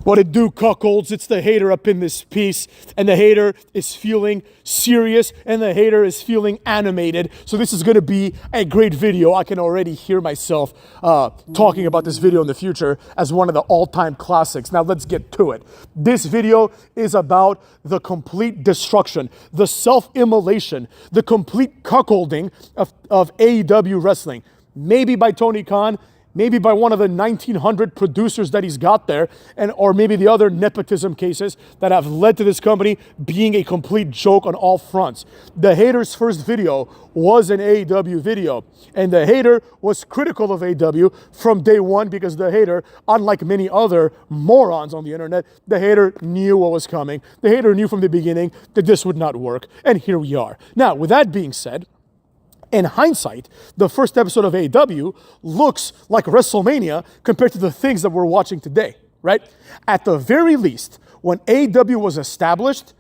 What it do, cuckolds? It's the hater up in this piece, and the hater is feeling serious, and the hater is feeling animated. So this is going to be a great video. I can already hear myself talking about this video in the future as one of the all-time classics. Now let's get to it. This video is about the complete destruction, the self-immolation, the complete cuckolding of AEW wrestling. Maybe by Tony Khan, maybe by one of the 1,900 producers that he's got there, or maybe the other nepotism cases that have led to this company being a complete joke on all fronts. The hater's first video was an AEW video, and the hater was critical of AEW from day one because the hater, unlike many other morons on the internet, the hater knew what was coming. The hater knew from the beginning that this would not work, and here we are. Now, with that being said, in hindsight, the first episode of AEW looks like WrestleMania compared to the things that we're watching today, right? At the very least, when AEW was established,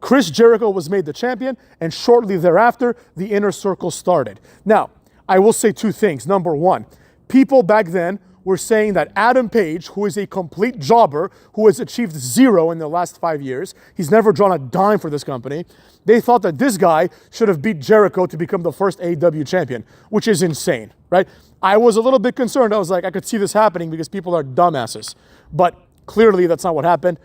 Chris Jericho was made the champion, and shortly thereafter, the Inner Circle started. Now, I will say two things. Number one, people back then were saying that Adam Page, who is a complete jobber, who has achieved zero in the last 5 years, he's never drawn a dime for this company, they thought that this guy should have beat Jericho to become the first AEW champion, which is insane, right? I was a little bit concerned. I was like, I could see this happening because people are dumbasses. But clearly that's not what happened.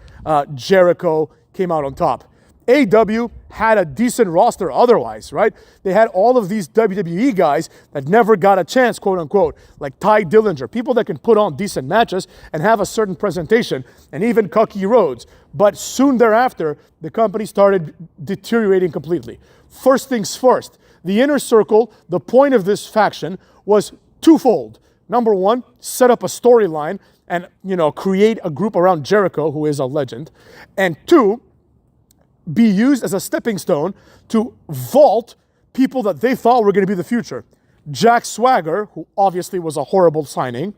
Jericho came out on top. AEW had a decent roster otherwise, right? They had all of these WWE guys that never got a chance, quote unquote, like Ty Dillinger, people that can put on decent matches and have a certain presentation, and even Cody Rhodes. But soon thereafter, the company started deteriorating completely. First things first, the Inner Circle, the point of this faction was twofold. Number one, set up a storyline and, create a group around Jericho, who is a legend. And two, be used as a stepping stone to vault people that they thought were going to be the future. Jack Swagger, who obviously was a horrible signing,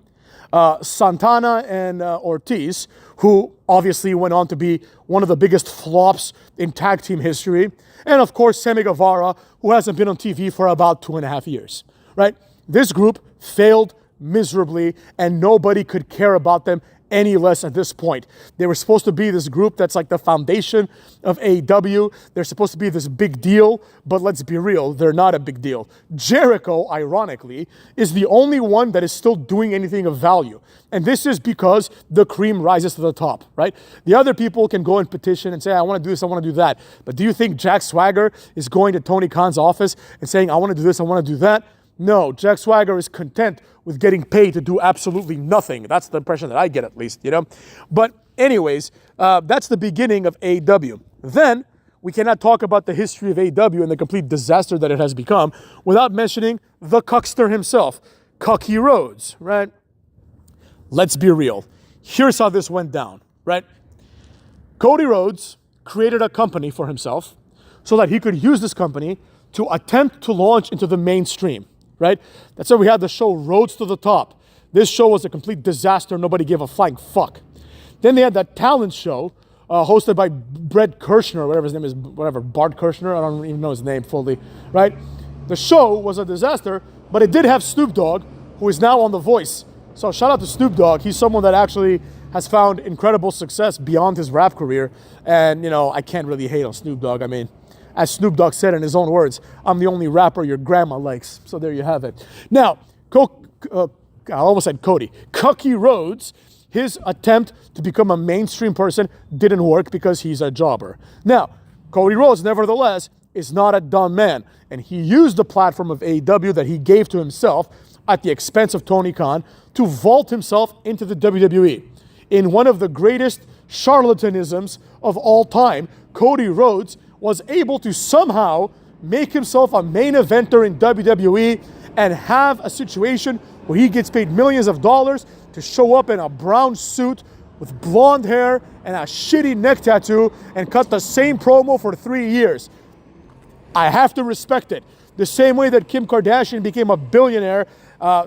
Santana and Ortiz, who obviously went on to be one of the biggest flops in tag team history, and of course Sammy Guevara, who hasn't been on TV for about 2.5 years, right? This group failed miserably, and nobody could care about them any less at this point. They were supposed to be this group that's like the foundation of AEW. They're supposed to be this big deal, but let's be real, they're not a big deal. Jericho, ironically, is the only one that is still doing anything of value. And this is because the cream rises to the top, right? The other people can go and petition and say, I want to do this, I want to do that. But do you think Jack Swagger is going to Tony Khan's office and saying, I want to do this, I want to do that? No, Jack Swagger is content with getting paid to do absolutely nothing. That's the impression that I get, at least, But anyways, that's the beginning of AEW. Then we cannot talk about the history of AEW and the complete disaster that it has become without mentioning the cuckster himself, Cody Rhodes, right? Let's be real. Here's how this went down, right? Cody Rhodes created a company for himself so that he could use this company to attempt to launch into the mainstream. Right? That's why we had the show Roads to the Top. This show was a complete disaster. Nobody gave a flying fuck. Then they had that talent show hosted by Brett Kirshner, whatever his name is, Bart Kirshner. I don't even know his name fully, right? The show was a disaster, but it did have Snoop Dogg, who is now on The Voice. So shout out to Snoop Dogg. He's someone that actually has found incredible success beyond his rap career. And, I can't really hate on Snoop Dogg. I mean, as Snoop Dogg said in his own words, I'm the only rapper your grandma likes. So there you have it. Now, I almost said Cody. Cody Rhodes, his attempt to become a mainstream person didn't work because he's a jobber. Now, Cody Rhodes, nevertheless, is not a dumb man. And he used the platform of AEW that he gave to himself at the expense of Tony Khan to vault himself into the WWE. In one of the greatest charlatanisms of all time, Cody Rhodes was able to somehow make himself a main eventer in WWE and have a situation where he gets paid millions of dollars to show up in a brown suit with blonde hair and a shitty neck tattoo and cut the same promo for 3 years. I have to respect it. The same way that Kim Kardashian became a billionaire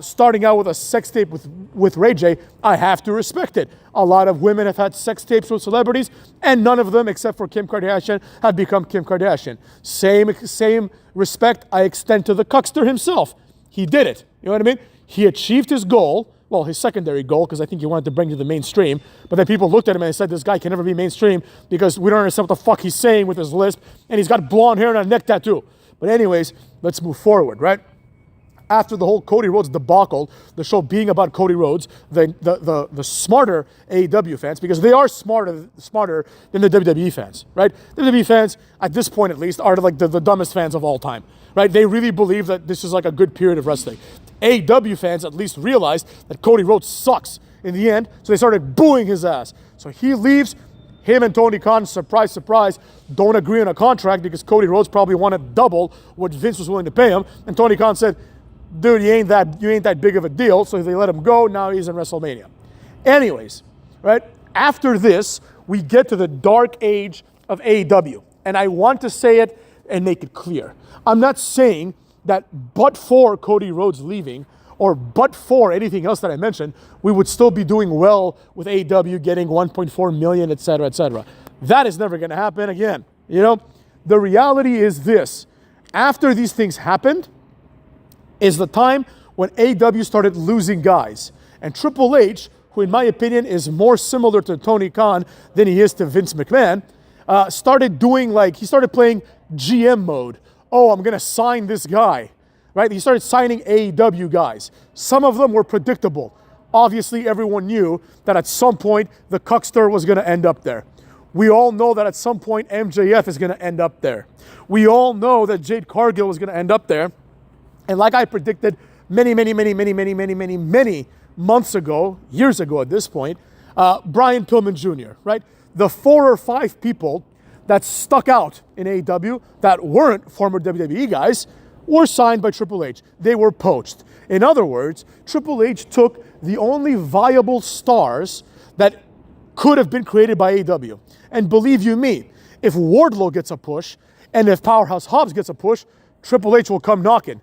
starting out with a sex tape with Ray J, I have to respect it. A lot of women have had sex tapes with celebrities, and none of them, except for Kim Kardashian, have become Kim Kardashian. Same respect I extend to the cuckster himself. He did it. You know what I mean? He achieved his goal, well, his secondary goal, because I think he wanted to bring to the mainstream. But then people looked at him and said, this guy can never be mainstream because we don't understand what the fuck he's saying with his lisp, and he's got blonde hair and a neck tattoo. But anyways, let's move forward, right? After the whole Cody Rhodes debacle, the show being about Cody Rhodes, the smarter AEW fans, because they are smarter than the WWE fans, right? The WWE fans, at this point at least, are like the dumbest fans of all time, right? They really believe that this is like a good period of wrestling. AEW fans at least realized that Cody Rhodes sucks in the end, so they started booing his ass. So he leaves. Him and Tony Khan, surprise, surprise, don't agree on a contract because Cody Rhodes probably wanted double what Vince was willing to pay him. And Tony Khan said, dude, you ain't that big of a deal. So they let him go. Now he's in WrestleMania. Anyways, right? After this, we get to the dark age of AEW. And I want to say it and make it clear. I'm not saying that but for Cody Rhodes leaving, or but for anything else that I mentioned, we would still be doing well with AEW getting 1.4 million, et cetera, et cetera. That is never going to happen again. You know, the reality is this. After these things happened is the time when AEW started losing guys. And Triple H, who in my opinion is more similar to Tony Khan than he is to Vince McMahon, started playing GM mode. Oh, I'm going to sign this guy. Right? He started signing AEW guys. Some of them were predictable. Obviously, everyone knew that at some point, the Cuckster was going to end up there. We all know that at some point, MJF is going to end up there. We all know that Jade Cargill is going to end up there. And like I predicted many months ago, years ago at this point, Brian Pillman Jr., right? The 4 or 5 people that stuck out in AEW that weren't former WWE guys were signed by Triple H. They were poached. In other words, Triple H took the only viable stars that could have been created by AEW. And believe you me, if Wardlow gets a push, and if Powerhouse Hobbs gets a push, Triple H will come knocking.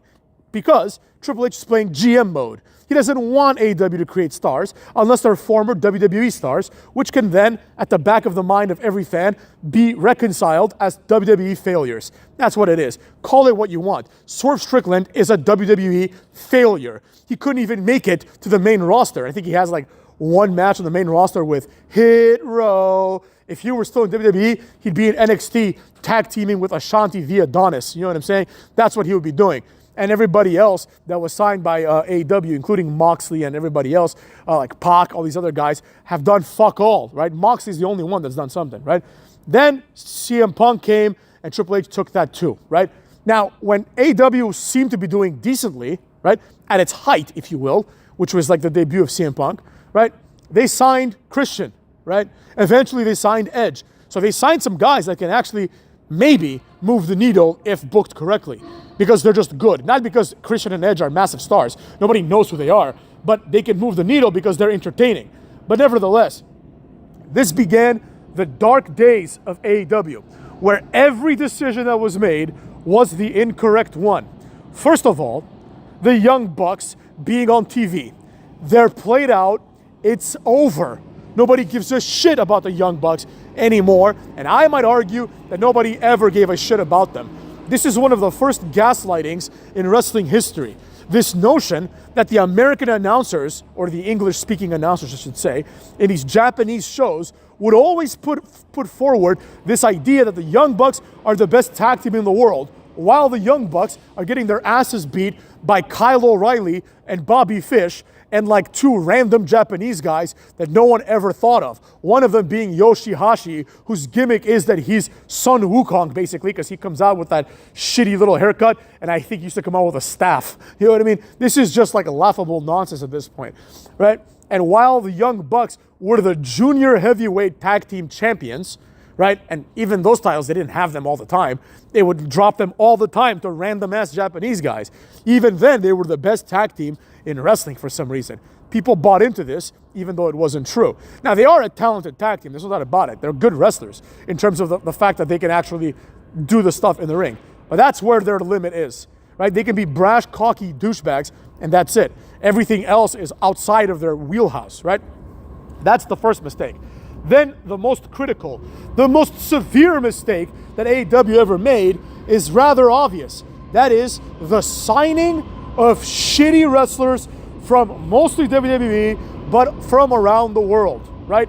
Because Triple H is playing GM mode. He doesn't want AEW to create stars unless they're former WWE stars, which can then, at the back of the mind of every fan, be reconciled as WWE failures. That's what it is. Call it what you want. Swerve Strickland is a WWE failure. He couldn't even make it to the main roster. I think he has like one match on the main roster with Hit Row. If he were still in WWE, he'd be in NXT tag teaming with Ashanti the Adonis. You know what I'm saying? That's what he would be doing. And everybody else that was signed by AEW, including Moxley and everybody else, like Pac, all these other guys, have done fuck all, right? Moxley's the only one that's done something, right? Then CM Punk came and Triple H took that too, right? Now, when AEW seemed to be doing decently, right, at its height, if you will, which was like the debut of CM Punk, right, they signed Christian, right? Eventually they signed Edge. So they signed some guys that can actually maybe move the needle if booked correctly. Because they're just good. Not because Christian and Edge are massive stars. Nobody knows who they are. But they can move the needle because they're entertaining. But nevertheless, this began the dark days of AEW, where every decision that was made was the incorrect one. First of all, the Young Bucks being on TV. They're played out. It's over. Nobody gives a shit about the Young Bucks anymore. And I might argue that nobody ever gave a shit about them. This is one of the first gaslightings in wrestling history. This notion that the American announcers, or the English-speaking announcers, I should say, in these Japanese shows would always put forward this idea that the Young Bucks are the best tag team in the world, while the Young Bucks are getting their asses beat by Kyle O'Reilly and Bobby Fish and like 2 random Japanese guys that no one ever thought of. One of them being Yoshihashi, whose gimmick is that he's Sun Wukong, basically, because he comes out with that shitty little haircut, and I think he used to come out with a staff. You know what I mean? This is just like a laughable nonsense at this point, right? And while the Young Bucks were the junior heavyweight tag team champions, right? And even those titles, they didn't have them all the time. They would drop them all the time to random-ass Japanese guys. Even then, they were the best tag team in wrestling for some reason. People bought into this, even though it wasn't true. Now, they are a talented tag team. There's no doubt about it. They're good wrestlers in terms of the fact that they can actually do the stuff in the ring. But that's where their limit is, right? They can be brash, cocky douchebags, and that's it. Everything else is outside of their wheelhouse, right? That's the first mistake. Then the most critical, the most severe mistake that AEW ever made is rather obvious. That is the signing of shitty wrestlers from mostly WWE, but from around the world, right?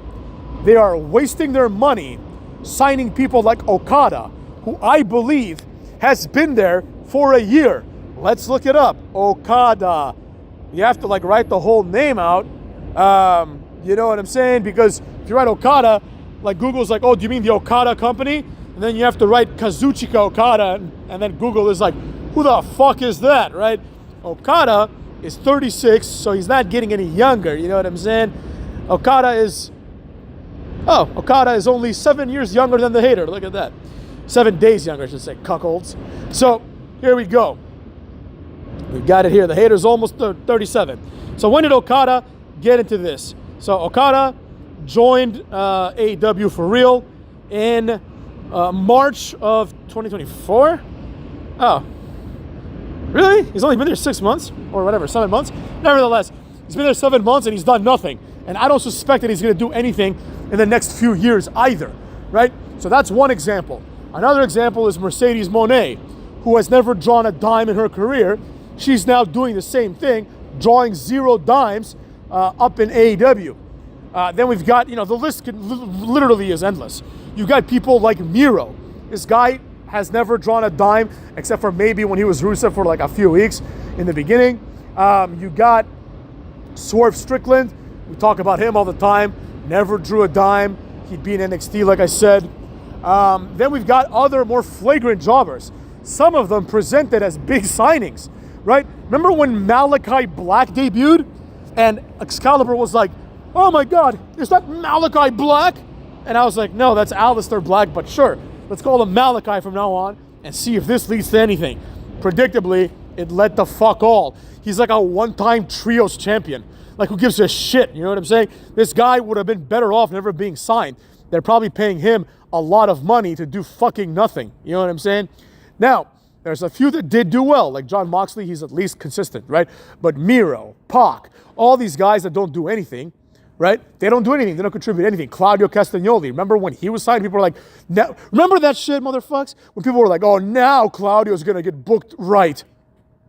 They are wasting their money signing people like Okada, who I believe has been there for a year. Let's look it up. Okada. You have to like write the whole name out. You know what I'm saying? Because if you write Okada, like Google's like, oh, do you mean the Okada company? And then you have to write Kazuchika Okada, and then Google is like, who the fuck is that, right? Okada is 36, so he's not getting any younger, you know what I'm saying? Okada is only 7 years younger than the hater. Look at that. 7 days younger, I should say, cuckolds. So, here we go. We've got it here. The hater's almost 37. So when did Okada get into this? So Okada joined AEW for real in March of 2024. Oh, really? He's only been there 6 months or whatever, 7 months. Nevertheless, he's been there 7 months and he's done nothing. And I don't suspect that he's going to do anything in the next few years either, right? So that's one example. Another example is Mercedes Moné, who has never drawn a dime in her career. She's now doing the same thing, drawing 0 dimes up in AEW. Then we've got, the list literally is endless. You've got people like Miro. This guy has never drawn a dime, except for maybe when he was Rusev for like a few weeks in the beginning. You got Swerve Strickland. We talk about him all the time. Never drew a dime. He'd be in NXT, like I said. Then we've got other more flagrant jobbers. Some of them presented as big signings, right? Remember when Malachi Black debuted? And Excalibur was like, oh my God, is that Malachi Black? And I was like, no, that's Aleister Black, but sure, let's call him Malachi from now on and see if this leads to anything. Predictably, it led to fuck all. He's like a one-time trios champion. Like, who gives a shit? You know what I'm saying? This guy would have been better off never being signed. They're probably paying him a lot of money to do fucking nothing. You know what I'm saying? Now, there's a few that did do well, like Jon Moxley, he's at least consistent, right? But Miro, Pac, all these guys that don't do anything, right? They don't do anything. They don't contribute anything. Claudio Castagnoli, remember when he was signed? People were like, remember that shit, motherfucks? When people were like, oh, now Claudio's going to get booked right.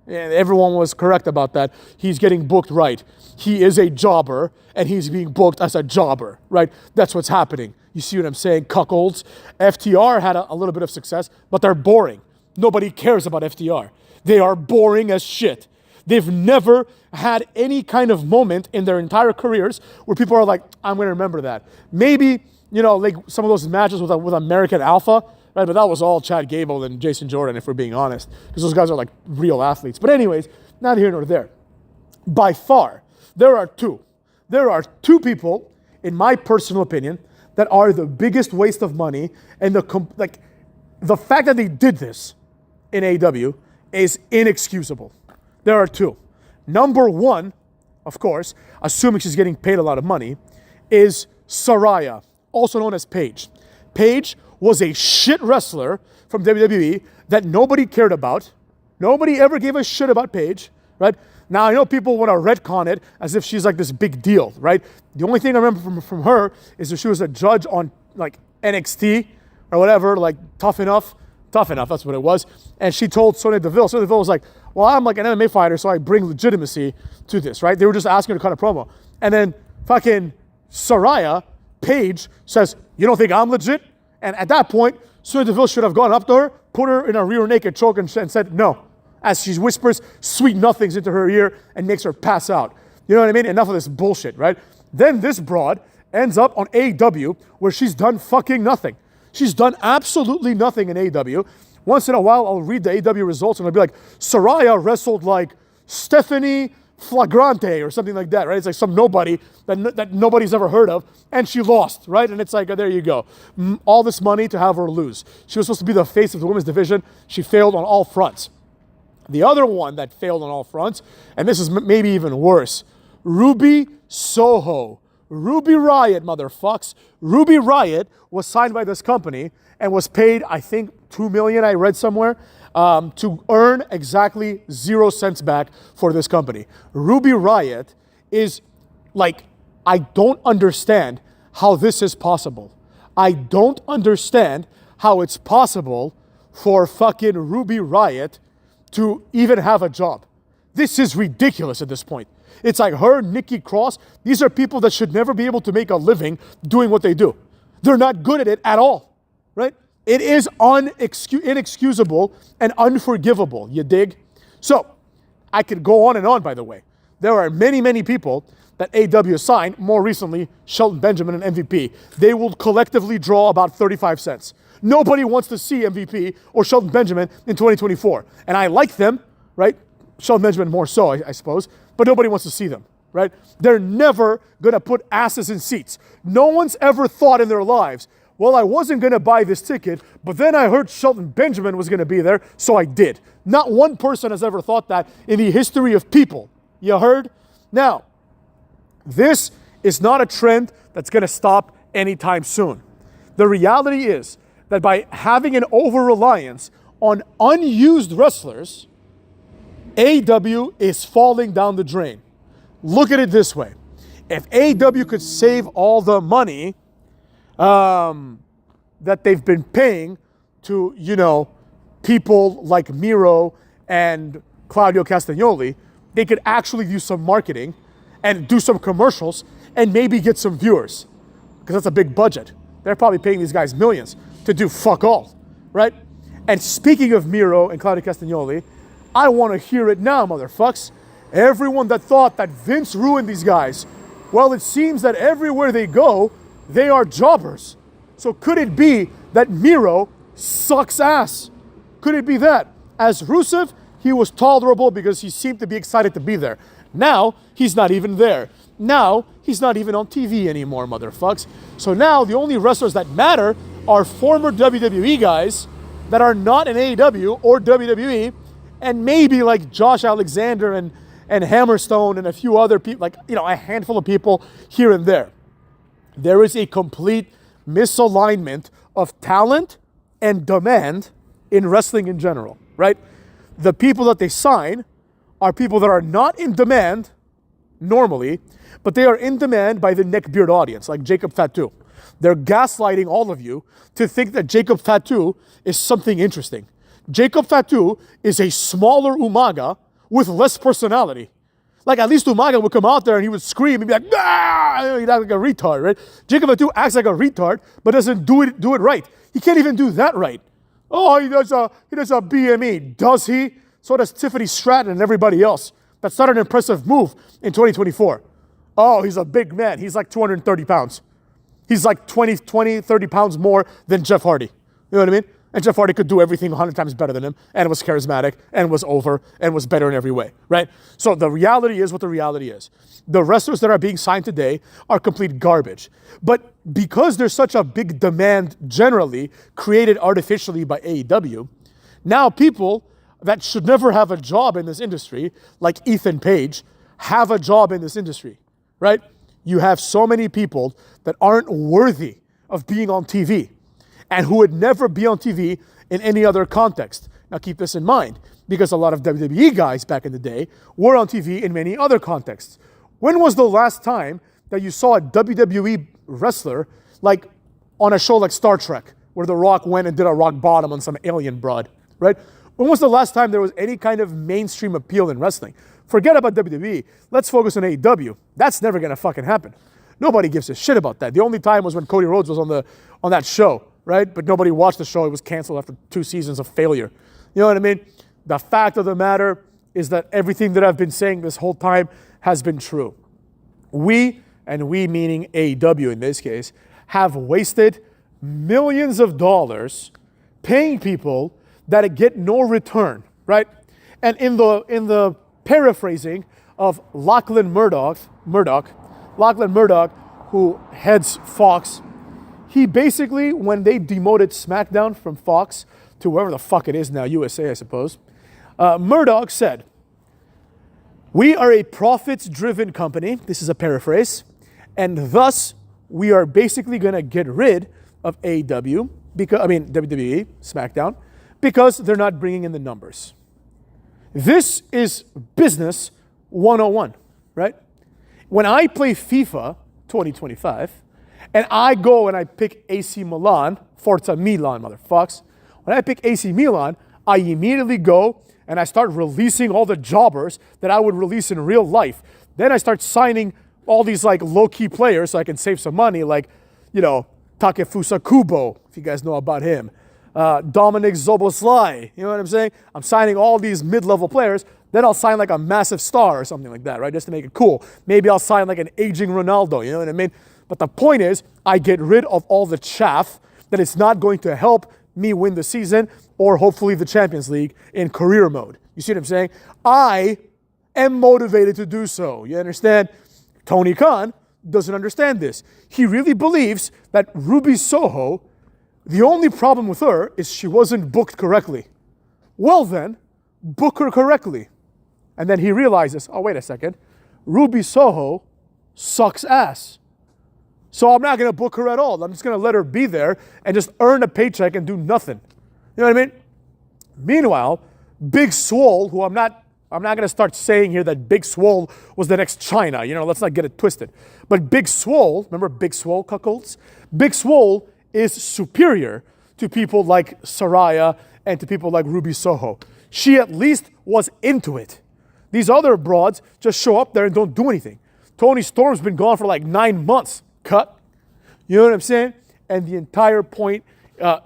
And everyone was correct about that. He's getting booked right. He is a jobber, and he's being booked as a jobber, right? That's what's happening. You see what I'm saying? Cuckolds. FTR had a little bit of success, but they're boring. Nobody cares about FTR. They are boring as shit. They've never had any kind of moment in their entire careers where people are like, I'm going to remember that. Maybe, like some of those matches with American Alpha, right? But that was all Chad Gable and Jason Jordan, if we're being honest, because those guys are like real athletes. But anyways, neither here nor there. By far, there are two. There are two people, in my personal opinion, that are the biggest waste of money, and the fact that they did this in AEW is inexcusable. There are two. Number one, of course, assuming she's getting paid a lot of money, is Saraya, also known as Paige. Paige was a shit wrestler from WWE that nobody cared about. Nobody ever gave a shit about Paige, right? Now, I know people want to retcon it as if she's like this big deal, right? The only thing I remember from her is that she was a judge on like NXT or whatever, like Tough Enough, that's what it was. And she told Sonya Deville was like, well, I'm like an MMA fighter, so I bring legitimacy to this, right? They were just asking her to cut a promo. And then fucking Saraya, Paige, says, you don't think I'm legit? And at that point, Sonya Deville should have gone up to her, put her in a rear naked choke and said no, as she whispers sweet nothings into her ear and makes her pass out. You know what I mean? Enough of this bullshit, right? Then this broad ends up on AEW where she's done fucking nothing. She's done absolutely nothing in AEW. Once in a while, I'll read the AEW results and I'll be like, Saraya wrestled like Stephanie Flagrante or something like that, right? It's like some nobody that nobody's ever heard of, and she lost, right? And it's like, there you go. All this money to have her lose. She was supposed to be the face of the women's division. She failed on all fronts. The other one that failed on all fronts, and this is maybe even worse, Ruby Soho. Ruby Riott, motherfucks. Ruby Riott was signed by this company and was paid, I think, $2 million, I read somewhere, to earn exactly 0 cents back for this company. Ruby Riott is like, I don't understand how this is possible. I don't understand how it's possible for fucking Ruby Riott to even have a job. This is ridiculous at this point. It's like her, Nikki Cross. These are people that should never be able to make a living doing what they do. They're not good at it at all, right? It is inexcusable and unforgivable, you dig? So, I could go on and on, by the way. There are many, many people that AEW signed, more recently, Shelton Benjamin and MVP. They will collectively draw about 35 cents. Nobody wants to see MVP or Shelton Benjamin in 2024. And I like them, right? Shelton Benjamin more so, I suppose, but nobody wants to see them, right? They're never going to put asses in seats. No one's ever thought in their lives, well, I wasn't going to buy this ticket, but then I heard Shelton Benjamin was going to be there, so I did. Not one person has ever thought that in the history of people. You heard? Now, this is not a trend that's going to stop anytime soon. The reality is that by having an over-reliance on unused wrestlers, AEW is falling down the drain. Look at it this way. If AEW could save all the money that they've been paying to, people like Miro and Claudio Castagnoli, they could actually do some marketing and do some commercials and maybe get some viewers. Because that's a big budget. They're probably paying these guys millions to do fuck all, right? And speaking of Miro and Claudio Castagnoli, I want to hear it now, motherfucks. Everyone that thought that Vince ruined these guys, well, it seems that everywhere they go, they are jobbers. So could it be that Miro sucks ass? Could it be that? As Rusev, he was tolerable because he seemed to be excited to be there. Now, he's not even there. Now, he's not even on TV anymore, motherfucks. So now, the only wrestlers that matter are former WWE guys that are not in AEW or WWE, and maybe like Josh Alexander and Hammerstone and a few other people, a handful of people here and there. There is a complete misalignment of talent and demand in wrestling in general, right? The people that they sign are people that are not in demand normally, but they are in demand by the neckbeard audience, like Jacob Fatu. They're gaslighting all of you to think that Jacob Fatu is something interesting. Jacob Fatu is a smaller Umaga with less personality. Like, at least Umaga would come out there and he would scream and be like, ah! He'd act like a retard, right? Jacob Fatu acts like a retard, but doesn't do it right. He can't even do that right. Oh, he does a BME. Does he? So does Tiffany Stratton and everybody else. That's not an impressive move in 2024. Oh, he's a big man. He's like 230 pounds. He's like 20, 30 pounds more than Jeff Hardy. You know what I mean? And Jeff Hardy could do everything 100 times better than him, and was charismatic, and was over, and was better in every way, right? So the reality is what the reality is. The wrestlers that are being signed today are complete garbage. But because there's such a big demand generally created artificially by AEW, now people that should never have a job in this industry, like Ethan Page, have a job in this industry, right? You have so many people that aren't worthy of being on TV and who would never be on TV in any other context. Now keep this in mind, because a lot of WWE guys back in the day were on TV in many other contexts. When was the last time that you saw a WWE wrestler like on a show like Star Trek, where The Rock went and did a rock bottom on some alien broad, right? When was the last time there was any kind of mainstream appeal in wrestling? Forget about WWE. Let's focus on AEW. That's never going to fucking happen. Nobody gives a shit about that. The only time was when Cody Rhodes was on that show, right? But nobody watched the show. It was canceled after 2 seasons of failure. You know what I mean? The fact of the matter is that everything that I've been saying this whole time has been true. We, and we meaning AEW in this case, have wasted millions of dollars paying people that get no return, right? And in the paraphrasing of Lachlan Murdoch, who heads Fox, he basically, when they demoted SmackDown from Fox to wherever the fuck it is now, USA, I suppose, Murdoch said, "We are a profits-driven company," this is a paraphrase, "and thus we are basically going to get rid of WWE, SmackDown, because they're not bringing in the numbers." This is business 101, right? When I play FIFA 2025, and I go and I pick AC Milan, Forza Milan, motherfucks. When I pick AC Milan, I immediately go and I start releasing all the jobbers that I would release in real life. Then I start signing all these like low-key players so I can save some money, like, Takefusa Kubo, if you guys know about him. Dominic Zoboslai, you know what I'm saying? I'm signing all these mid-level players. Then I'll sign like a massive star or something like that, right? Just to make it cool. Maybe I'll sign like an aging Ronaldo, you know what I mean? But the point is, I get rid of all the chaff that it's not going to help me win the season or hopefully the Champions League in career mode. You see what I'm saying? I am motivated to do so. You understand? Tony Khan doesn't understand this. He really believes that Ruby Soho, the only problem with her is she wasn't booked correctly. Well then, book her correctly. And then he realizes, oh, wait a second, Ruby Soho sucks ass. So I'm not going to book her at all. I'm just going to let her be there and just earn a paycheck and do nothing. You know what I mean? Meanwhile, Big Swole, who I'm not going to start saying here that Big Swole was the next China. Let's not get it twisted. But Big Swole, remember Big Swole cuckolds? Big Swole is superior to people like Saraya and to people like Ruby Soho. She at least was into it. These other broads just show up there and don't do anything. Tony Storm's been gone for like 9 months. Cut. You know what I'm saying? And the entire point,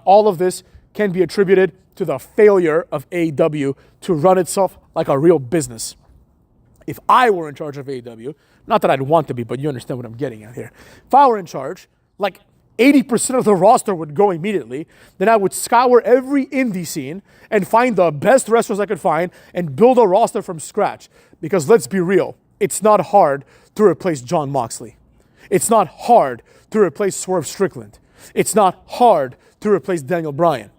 all of this can be attributed to the failure of AEW to run itself like a real business. If I were in charge of AEW, not that I'd want to be, but you understand what I'm getting at here. If I were in charge, like 80% of the roster would go immediately. Then I would scour every indie scene and find the best wrestlers I could find and build a roster from scratch. Because let's be real, it's not hard to replace Jon Moxley. It's not hard to replace Swerve Strickland. It's not hard to replace Daniel Bryan.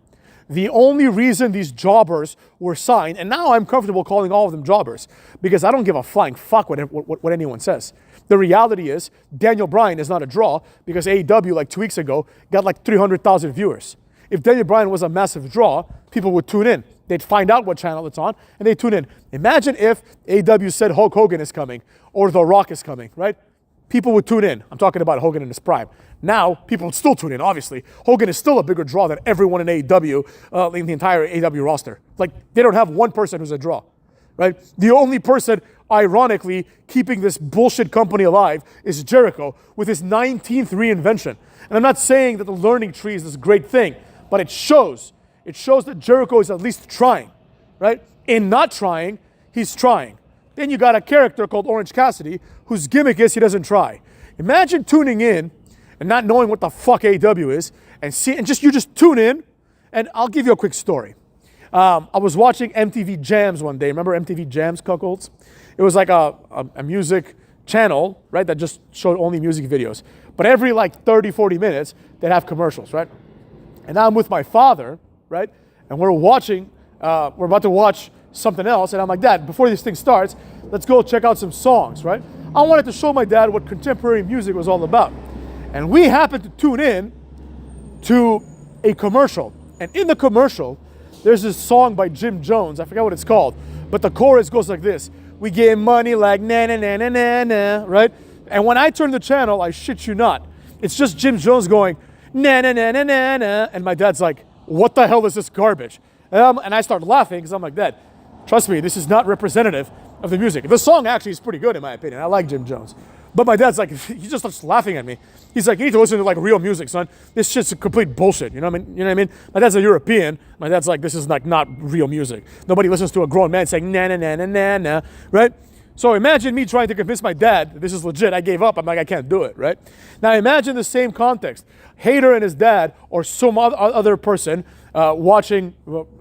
The only reason these jobbers were signed, and now I'm comfortable calling all of them jobbers, because I don't give a flying fuck what anyone says. The reality is, Daniel Bryan is not a draw because AEW, like 2 weeks ago, got like 300,000 viewers. If Daniel Bryan was a massive draw, people would tune in. They'd find out what channel it's on, and they'd tune in. Imagine if AEW said Hulk Hogan is coming, or The Rock is coming, right? People would tune in. I'm talking about Hogan in his prime. Now, people would still tune in, obviously. Hogan is still a bigger draw than everyone in AEW, in the entire AEW roster. Like, they don't have one person who's a draw, right? The only person, ironically, keeping this bullshit company alive is Jericho with his 19th reinvention. And I'm not saying that the learning tree is this great thing, but it shows. It shows that Jericho is at least trying, right? In not trying, he's trying. Then you got a character called Orange Cassidy, whose gimmick is he doesn't try. Imagine tuning in and not knowing what the fuck AEW is, and you just tune in, and I'll give you a quick story. I was watching MTV Jams one day. Remember MTV Jams, cuckolds? It was like a music channel, right, that just showed only music videos. But every like 30, 40 minutes, they'd have commercials, right? And now I'm with my father, right? And we're about to watch something else, and I'm like, Dad, before this thing starts, let's go check out some songs, right? I wanted to show my dad what contemporary music was all about. And we happened to tune in to a commercial. And in the commercial, there's this song by Jim Jones. I forgot what it's called. But the chorus goes like this. We get money like na-na-na-na-na-na, right? And when I turn the channel, I shit you not, it's just Jim Jones going na-na-na-na-na-na. And my dad's like, what the hell is this garbage? And I start laughing because I'm like, Dad, trust me, this is not representative of the music. The song actually is pretty good in my opinion. I like Jim Jones. But my dad's like, he just starts laughing at me. He's like, you need to listen to like real music, son. This shit's a complete bullshit. You know what I mean? My dad's a European. My dad's like, this is like not real music. Nobody listens to a grown man saying na na na na na na, right? So imagine me trying to convince my dad that this is legit. I gave up. I'm like, I can't do it, right? Now imagine the same context. Hater and his dad or some other person watching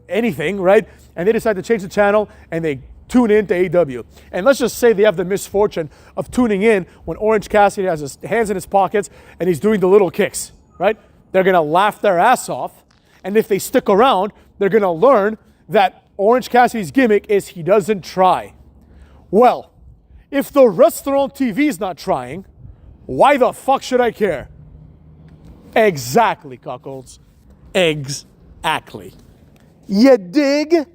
anything, right? And they decide to change the channel and they tune in to AEW. And let's just say they have the misfortune of tuning in when Orange Cassidy has his hands in his pockets and he's doing the little kicks, right? They're going to laugh their ass off. And if they stick around, they're going to learn that Orange Cassidy's gimmick is he doesn't try. Well, if the wrestler on TV is not trying, why the fuck should I care? Exactly, cuckolds. Exactly. You dig?